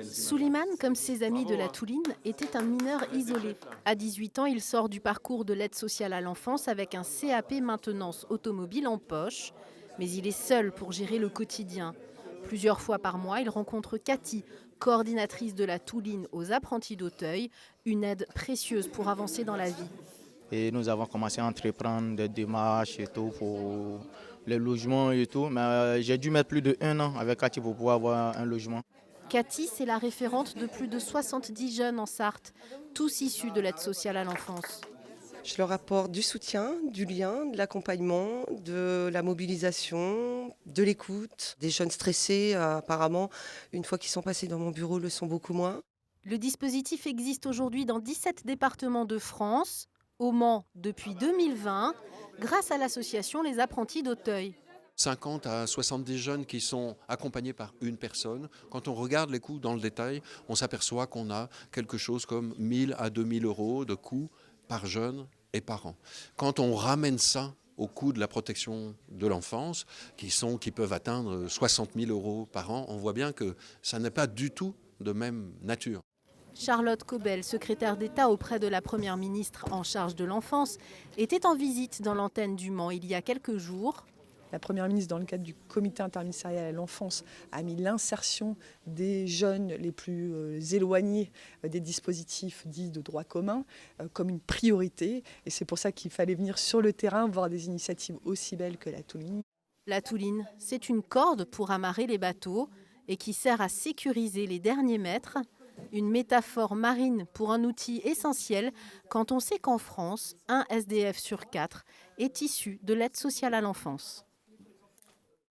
Souliman, comme ses amis de la Touline, était un mineur isolé. À 18 ans, il sort du parcours de l'aide sociale à l'enfance avec un CAP maintenance automobile en poche. Mais il est seul pour gérer le quotidien. Plusieurs fois par mois, il rencontre Cathy, coordinatrice de la Touline aux apprentis d'Auteuil, une aide précieuse pour avancer dans la vie. Et nous avons commencé à entreprendre des démarches et tout pour les logements et tout. Mais j'ai dû mettre plus d'1 an avec Cathy pour pouvoir avoir un logement. Cathy, c'est la référente de plus de 70 jeunes en Sarthe, tous issus de l'aide sociale à l'enfance. Je leur apporte du soutien, du lien, de l'accompagnement, de la mobilisation, de l'écoute. Des jeunes stressés, apparemment, une fois qu'ils sont passés dans mon bureau, le sont beaucoup moins. Le dispositif existe aujourd'hui dans 17 départements de France, au Mans depuis 2020, grâce à l'association Les Apprentis d'Auteuil. 50 à 70 jeunes qui sont accompagnés par une personne. Quand on regarde les coûts dans le détail, on s'aperçoit qu'on a quelque chose comme 1000 à 2000 euros de coûts par jeune et par an. Quand on ramène ça au coût de la protection de l'enfance, qui peuvent atteindre 60 000 euros par an, on voit bien que ça n'est pas du tout de même nature. Charlotte Cobel, secrétaire d'État auprès de la Première ministre en charge de l'enfance, était en visite dans l'antenne du Mans il y a quelques jours. La Première ministre, dans le cadre du comité interministériel à l'enfance, a mis l'insertion des jeunes les plus éloignés des dispositifs dits de droit commun comme une priorité. Et c'est pour ça qu'il fallait venir sur le terrain voir des initiatives aussi belles que la Touline. La Touline, c'est une corde pour amarrer les bateaux et qui sert à sécuriser les derniers mètres. Une métaphore marine pour un outil essentiel quand on sait qu'en France, un SDF sur 4 est issu de l'aide sociale à l'enfance.